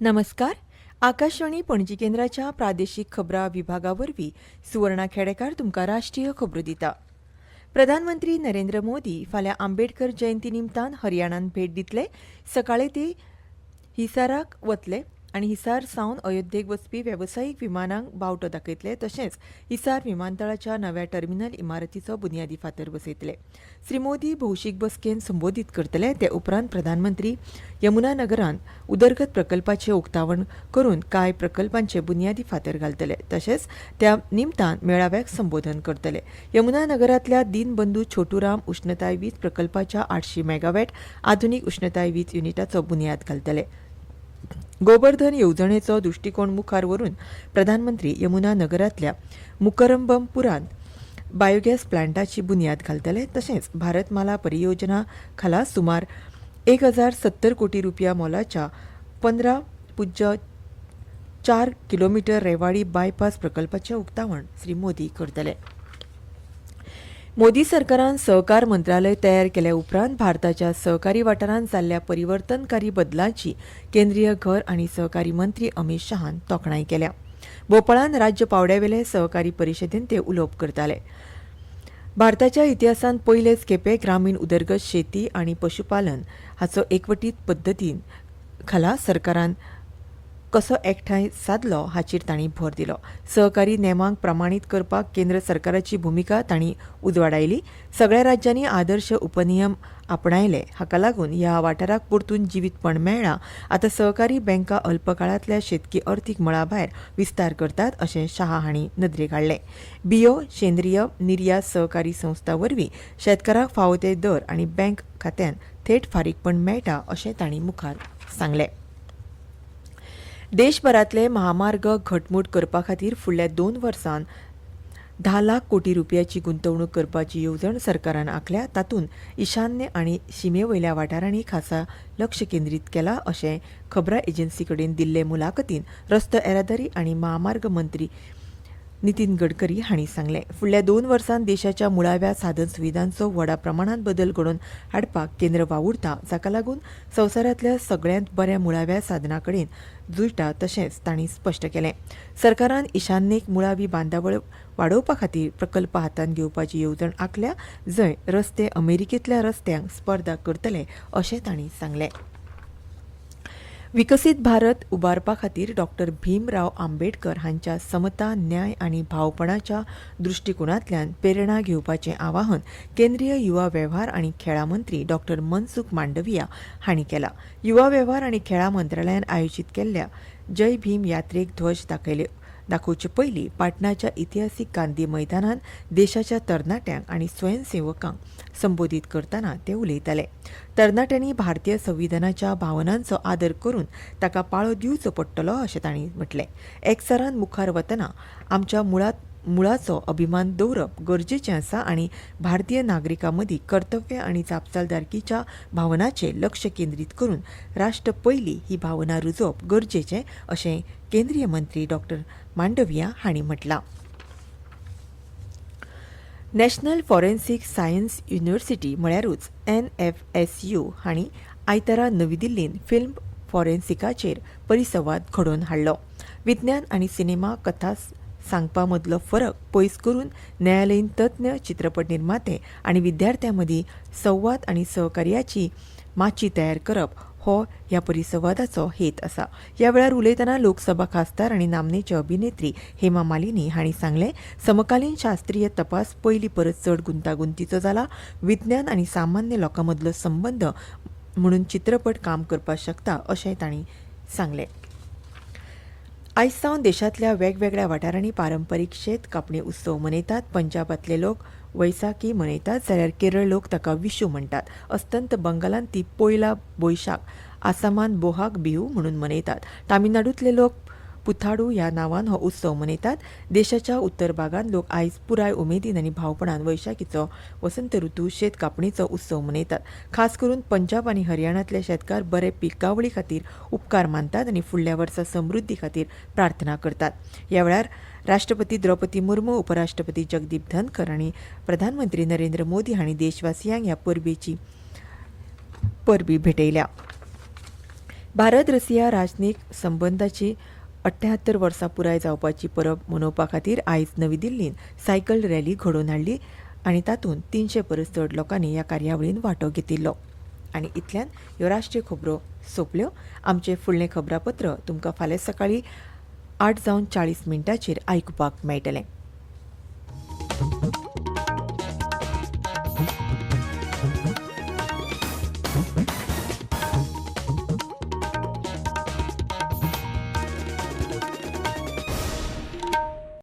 नमस्कार. आकाशवाणी पणजी केंद्राच्या प्रादेशीक खबरां विभागावरवीं सुवर्णा खेडेकार तुमकां राष्ट्रीय खबरो दिता. प्रधानमंत्री नरेंद्र मोदी फाल्यां आंबेडकर जयंती निमतान हरियाणात भेट दितले. सकाळीं ते हिसाराक वतले आनी हिसार सावन अयोध्येक वचपी वेवसायीक विमानांक बावटो दाखयतले. तशेंच हिसार विमानतळाच्या नव्या टर्मिनल इमारतीचो बुन्यादी फातर बसयतले. श्री मोदी भौशीक बसकेन संबोधीत करतले. ते उपरांत प्रधानमंत्री यमुनानगरांत उदरगत प्रकल्पाचें उक्तावण करून कांय प्रकल्पांचे बुन्यादी फातर घालतले. तशेंच त्या निमतान मेळाव्याक संबोधन करतले. यमुनानगरांतल्या दीनबंधू छोटूराम उश्णताय वीज प्रकल्पाच्या 800 मेगावॅट आधुनीक उश्णताय वीज युनिटाचो बुन्याद घालतले. गोबर्धन येवजणेचो दृश्टिकोन मुखार व्हरून प्रधानमंत्री यमुनानगरांतल्या मुकरंबमपुरांत बायोगॅस प्लांटाची बुन्याद घालतले. तशेंच भारतमाला परियोजना खाला सुमार 1070 कोटी रुपया मोलाच्या 15.4 किलोमीटर रेवाडी बायपास प्रकल्पाचें उक्तावण श्री मोदी करतले. मोदी सरकारान सहकार मंत्रालय तयार केल्या उपरांत भारताच्या सहकारी वाठारांत जाल्ल्या परिवर्तनकारी बदलांची केंद्रीय घर आनी सहकारी मंत्री अमित शहान तोखणाय केल्या. भोपाळांत राज्य पावड्यावेले सहकारी परिशदेंत ते उलोवप करताले. भारताच्या इतिहासांत पयलेच खेपे ग्रामीण उदरगत शेती आनी पशुपालन हाचो एकवटीत पद्दतीन खाला सरकारान कसो एकठांय सादलो हाचेर तांणी भर दिलो. सहकारी नेमांक प्रमाणीत करपाक केंद्र सरकाराची भुमिका तांणी उजवाडायली. सगळ्या राज्यांनी आदर्श उपनियम आपणायले. हाका लागून ह्या वाठाराक परतून जिवीतपण मेळ्ळां. आतां सहकारी बँका अल्पकाळांतल्या शेतकी अर्थीक मळा भायर विस्तार करतात अशें शाह हांणी नदरेक हाडलें. बियो सेंद्रीय निर्यात सहकारी संस्था वरवीं शेतकाराक फावो ते दर आनी बँक खात्यांत थेट फारीकपण मेळटा अशें तांणी मुखार सांगलें. देशभरांतले महामार्ग घटमूट करपा खातीर फुडल्या 2 वर्सांत 10 लाख कोटी रुपयाची गुंतवणूक करपाची येवजण सरकारान आंखल्या. तातूंत ईशान्य आनी शिमेवयल्या वाठारांनी खासा लक्ष केंद्रीत केलां अशें खबरां एजन्सी कडेन दिल्ले मुलाखतींत रस्तो येरादारी आनी महामार्ग मंत्री नितीन गडकरी हांणी सांगलें. फुडल्या 2 वर्सांत देशाच्या मुळाव्या साधन सुविधांचो व्हडा प्रमाणांत बदल घडोवन हाडपाक केंद्र वावुरता. जाका लागून संवसारांतल्या सगळ्यांत बऱ्या मुळाव्या साधनां कडेन जुळटा तशेंच तांणी स्पश्ट केलें. सरकारान ईशान्येक मुळावी बांदावळ वाडोवपा खातीर प्रकल्प हातांत घेवपाची येवजण आंखल्या. जंय रस्ते अमेरिकेंतल्या रस्त्यांक स्पर्धा करतले अशें तांणी सांगलें. विकसीत भारत उबारपा खातीर डॉ. भीमराव आंबेडकर हांच्या समता न्याय आनी भावपणाच्या दृश्टिकोनांतल्यान प्रेरणा घेवपाचें आवाहन केंद्रीय युवा वेव्हार आनी खेळां मंत्री डॉ. मनसुख मांडविया हांणी केलां. युवा वेव्हार आनी खेळां मंत्रालयान आयोजीत केल्ल्या जय भीम यात्रेक ध्वज दाखोवचे पयलीं पाटणाच्या इतिहासीक गांधी मैदानांत देशाच्या तरणाट्यांक आनी स्वयंसेवकांक संबोधीत करतना ते उलयताले. तरणाट्यांनी भारतीय संविधानाच्या भावनांचो आदर करून ताका पाळो दिवचो पडटलो अशें तांणी म्हटलें. एकचारान मुखार वतना आमच्या मुळाचो अभिमान दवरप गरजेचें आसा आनी भारतीय नागरिकां मदीं कर्तव्य आनी जापसालदारकीच्या भावनाचेर लक्ष केंद्रीत करून राष्ट्र पयली ही भावना रुजोवप गरजेचें अशें केंद्रीय मंत्री डॉ. मांडविया हांणी म्हटलां. नॅशनल फॉरेन्सीक सायन्स युनिव्हर्सिटी म्हळ्यारूच NFSU हांणी आयतारा नवी दिल्लींत फिल्म फॉरेन्सिकाचेर परिसंवाद घडोवन हाडलो. विज्ञान आनी सिनेमा कथा सांगपा मदलो फरक पयस करून न्यायालयीन तज्ञ चित्रपट निर्माते आनी विद्यार्थ्यां मदीं संवाद आनी सहकार्याची माची तयार करप हो ह्या परिसंवादाचो हेत आसा. ह्या वेळार उलयतना लोकसभा खासदार आनी नामनेचे अभिनेत्री हेमा मालिनी हांणी सांगलें, समकालीन शास्त्रीय तपास पयलीं परस चड गुंतागुंतीचो जाला. विज्ञान आनी सामान्य लोकां मदलो संबंद म्हणून चित्रपट काम करपाक शकता अशेंय तांणी सांगलें. आयज सावन देशांतल्या वेगवेगळ्या वाठारांनी पारंपारीक शेत कापणी उत्सव मनयतात. पंजाबांतले लोक वैसाखी मनयतात जाल्यार केरळ लोक ताका विशू म्हणटात. अस्तंत बंगालांत ती पोयला बोईशाख, आसामांत बोहाग बिहू म्हणून मनयतात. तामिळनाडूंतले लोक पुथाडू ह्या नांवान हो उत्सव मनयतात. देशाच्या उत्तर भागांत लोक आयज पुराय उमेदीन आनी भावपणान वैशाखीचो वसंत ऋतू शेत कापणीचो उत्सव मनयतात. खास करून पंजाब आनी हरियाणांतले शेतकार बरे पिकावळी खातीर उपकार मानतात आनी फुडल्या वर्सा समृद्धी खातीर प्रार्थना करतात. ह्या वेळार राष्ट्रपती द्रौपदी मुर्मू, उपराष्ट्रपती जगदीप धनखर आनी प्रधानमंत्री नरेंद्र मोदी हांणी देशवासियांक ह्या परबेची परबी भेटयल्या. भारत रशिया राजनीक संबंदाची 78 वर्सां पुराय जावपाची परब मनोवपा खातीर आयज नवी दिल्लींत सायकल रॅली घडोवन हाडली आनी तातूंत 300 परस चड लोकांनी ह्या कार्यावळींत वांटो घेतिल्लो. आनी इतल्यान ह्यो राष्ट्रीय खबरो सोंपल्यो. आमचें फुडलें खबरापत्र तुमकां फाल्यां सकाळीं 8:40 आयकुपाक मेळटलें.